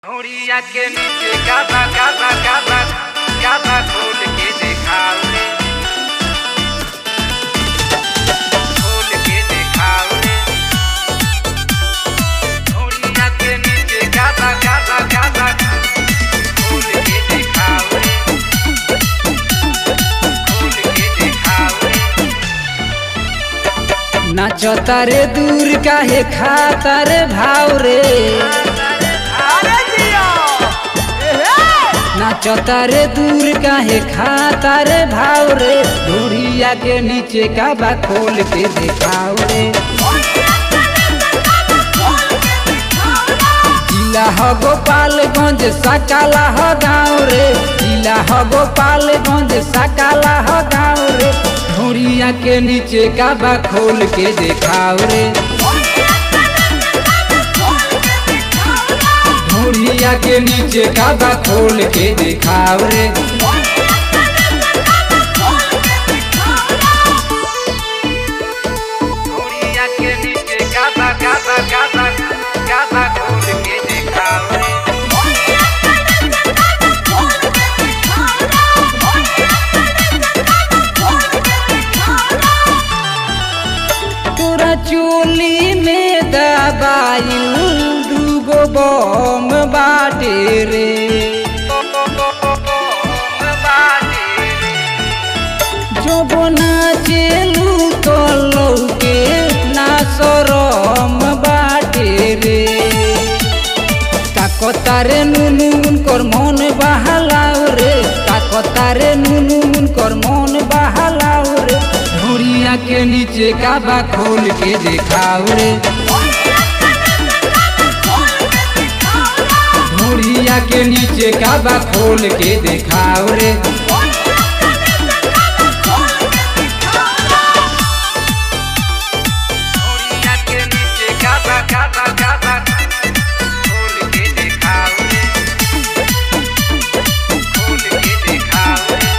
ढोरिया के नीचे गाबा गाबा गाबा गाबा खोल के दिखाओ रे, खोल के दिखाओ रे। ढोरिया के नीचे गाबा गाबा गाबा खोल के दिखाओ रे, खोल के दिखाओ रे। नाचो तारे दूर काहे खाता रे भाव रे, नाचो तारे दूर काहे खाता रे भाव रे। ढोरिया के नीचे काबा खोल के दिखाओ रे। जिला हो गोपालगंज सकाला हो गाँव रे, जिला हो गोपालगंज सकाला हो गाँव रे। ढोरिया के नीचे काबा खोल के दिखाओ रे, ढोरिया के नीचे काबा खोल के दिखाओ रे। ढोरिया के नीचे गाबा गाबा गाबा गाबा खोल के दिखाओ रे। तोरा चोली में दबाइल दूगो बम बाटे रे, जो बना चलू तो लौके ना शरम बाटे रे। ताकतारे नुनू उनकर मन बहलाओ रे, ताकतारे नुनू उनकर मन बहलाओ रे। ढोरिया के नीचे काबा खोल के दिखाओ रे, ढोरिया के नीचे काबा खोल के दिखाओ रे। ढोरिया के नीचे गाबा गाबा गाबा खोल के दिखाओ रे, खोल के दिखाओ रे,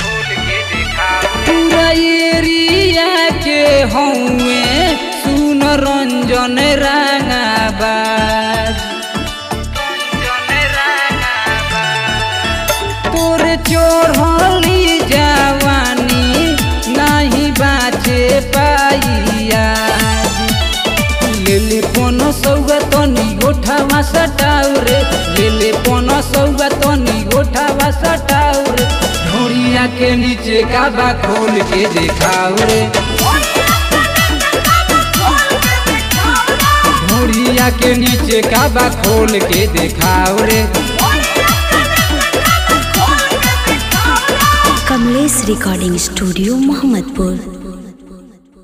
खोल के दिखाओ रे। पूरा एरिया के हौवे सुन रंजन रंगाबाज, तोरे चोरहली जवानी नहीं बाचे पाइया। लेले पन सौगा तनी गोठावा सटाउ रे, लेले पन सौगा तनी गोठावा सटाउ रे। ढोरिया के नीचे काबा खोल के दिखाओ रे, ढोरिया के नीचे काबा खोल के दिखाओ रे। Kamlesh recording studio Mohammadpur.